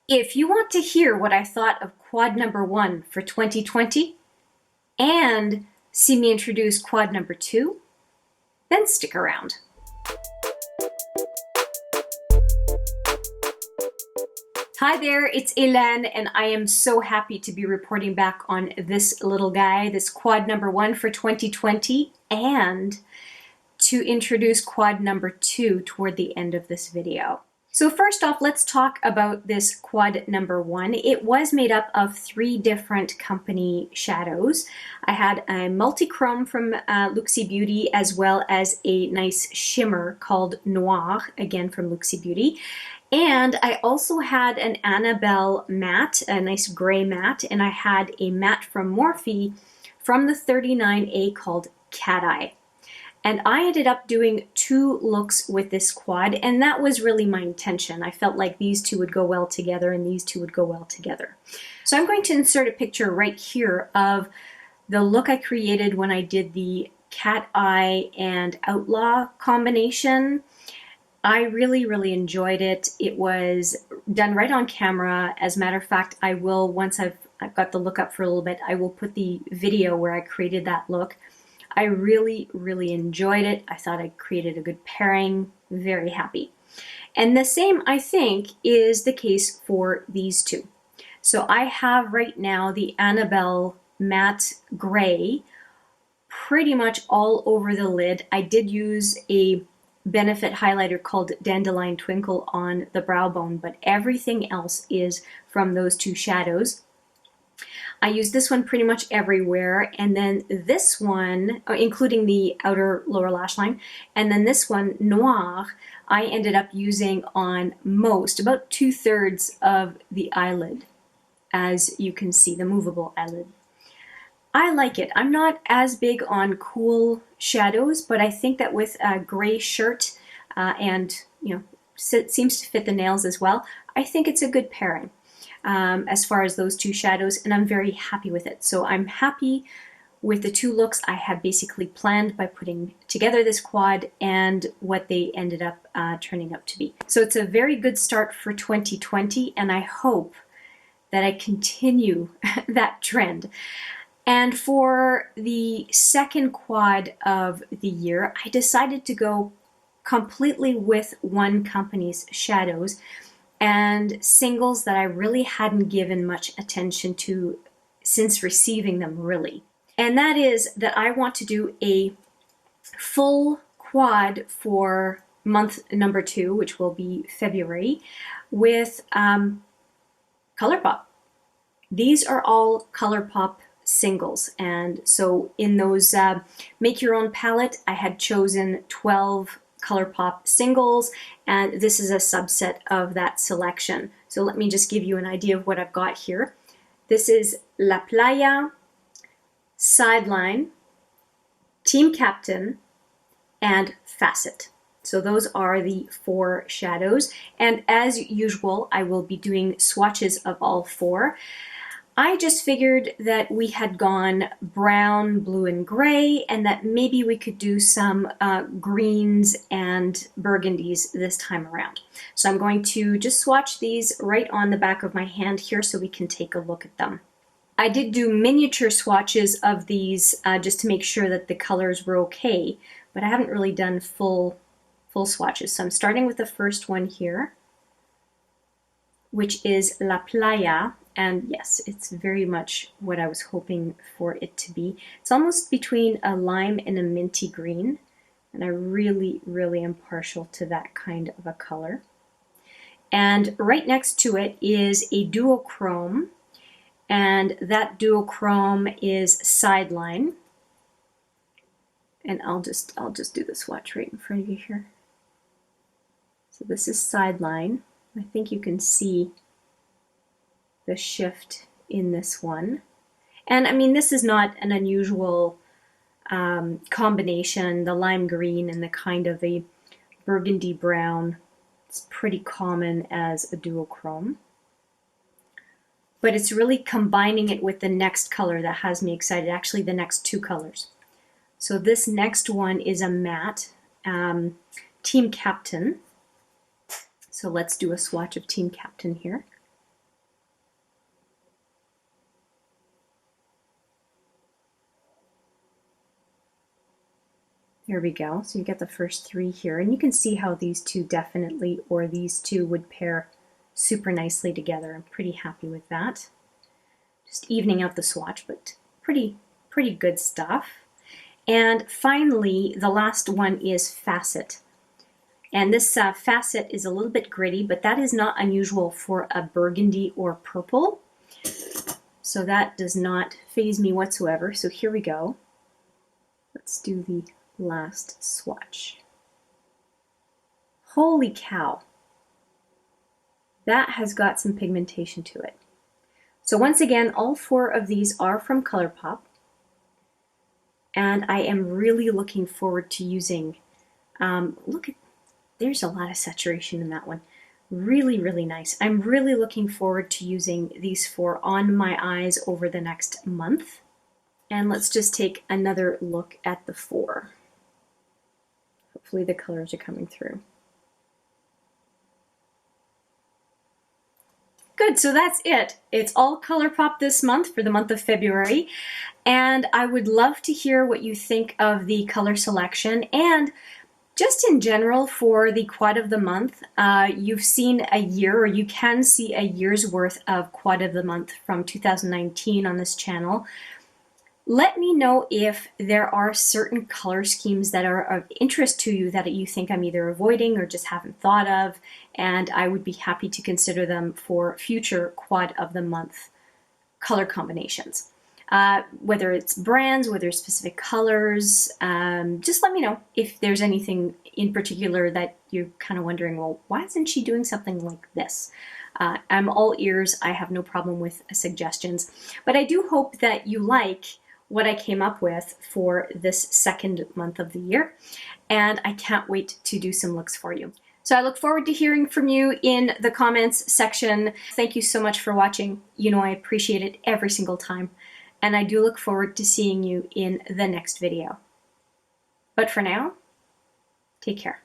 If you want to hear what I thought of quad number 1 for 2020 and see me introduce quad number 2, then stick around. Hi there, it's Hélène, and I am so happy to be reporting back on this little guy, this quad number 1 for 2020, and to introduce quad number 2 toward the end of this video. So first off, let's talk about this quad number 1. It was made up of 3 different company shadows. I had a multi-chrome from Looxi Beauty, as well as a nice shimmer called Noir, again from Looxi Beauty. And I also had an Annabelle matte, a nice gray matte, and I had a matte from Morphe from the 39A called Cat Eye. And I ended up doing 2 looks with this quad, and that was really my intention. I felt like these 2 would go well together and these 2 would go well together. So I'm going to insert a picture right here of the look I created when I did the Cat Eye and Outlaw combination. I really enjoyed it. It was done right on camera. As a matter of fact, I will, once I've got the look up for a little bit, I will put the video where I created that look. I really enjoyed it. I thought I created a good pairing. Very happy. And the same, I think, is the case for these 2. So I have right now the Annabelle matte gray pretty much all over the lid. I did use a Benefit highlighter called Dandelion Twinkle on the brow bone, but everything else is from those 2 shadows. I use this one pretty much everywhere, and then this one, including the outer lower lash line, and then this one, Noir, I ended up using on most, about 2/3 of the eyelid, as you can see, the movable eyelid. I like it. I'm not as big on cool shadows, but I think that with a gray shirt and, it seems to fit the nails as well, I think it's a good pairing. As far as those 2 shadows, and I'm very happy with it. So I'm happy with the 2 looks I had basically planned by putting together this quad and what they ended up turning out to be. So it's a very good start for 2020, and I hope that I continue that trend. And for the second quad of the year, I decided to go completely with one company's shadows and singles that I really hadn't given much attention to since receiving them, really. And that is that I want to do a full quad for month number 2, which will be February, with ColourPop. These are all ColourPop singles, and so in those make your own palette, I had chosen 12 ColourPop singles, and this is a subset of that selection. So let me just give you an idea of what I've got here. This is La Playa, Sideline, Team Captain, and Facet. So those are the 4 shadows, and as usual, I will be doing swatches of all 4. I just figured that we had gone brown, blue, and gray, and that maybe we could do some greens and burgundies this time around. So I'm going to just swatch these right on the back of my hand here so we can take a look at them. I did do miniature swatches of these just to make sure that the colors were okay, but I haven't really done full swatches. So I'm starting with the first one here, which is La Playa. And yes, it's very much what I was hoping for it to be. It's almost between a lime and a minty green, and I really am partial to that kind of a color. And right next to it is a duochrome, and that duochrome is Sideline. And I'll just do the swatch right in front of you here. So this is Sideline. I think you can see the shift in this one. And I mean, this is not an unusual combination, the lime green and the kind of a burgundy brown. It's pretty common as a duochrome. But it's really combining it with the next color that has me excited, actually the next 2 colors. So this next one is a matte, Team Captain. So let's do a swatch of Team Captain here. There we go. So you get the first 3 here, and you can see how these two definitely, or these two would pair super nicely together. I'm pretty happy with that. Just evening out the swatch, but pretty good stuff. And finally, the last one is Facet. And this Facet is a little bit gritty, but that is not unusual for a burgundy or purple. So that does not faze me whatsoever. So here we go. Let's do the last swatch. Holy cow. That has got some pigmentation to it. So once again, all 4 of these are from ColourPop. And I am really looking forward to using, look at, there's a lot of saturation in that one. Really, really nice. I'm really looking forward to using these 4 on my eyes over the next month. And let's just take another look at the 4. Hopefully the colors are coming through. Good, so that's it. It's all ColourPop this month for the month of February. And I would love to hear what you think of the color selection and just in general for the quad of the month. You've seen a year, or you can see a year's worth of quad of the month from 2019 on this channel. Let me know if there are certain color schemes that are of interest to you that you think I'm either avoiding or just haven't thought of, and I would be happy to consider them for future quad of the month color combinations. Whether it's brands, whether it's specific colors, just let me know if there's anything in particular that you're kind of wondering, well, why isn't she doing something like this? I'm all ears. I have no problem with suggestions, but I do hope that you like what I came up with for this second month of the year, and I can't wait to do some looks for you. So I look forward to hearing from you in the comments section. Thank you so much for watching. You know I appreciate it every single time, and I do look forward to seeing you in the next video. But for now, take care.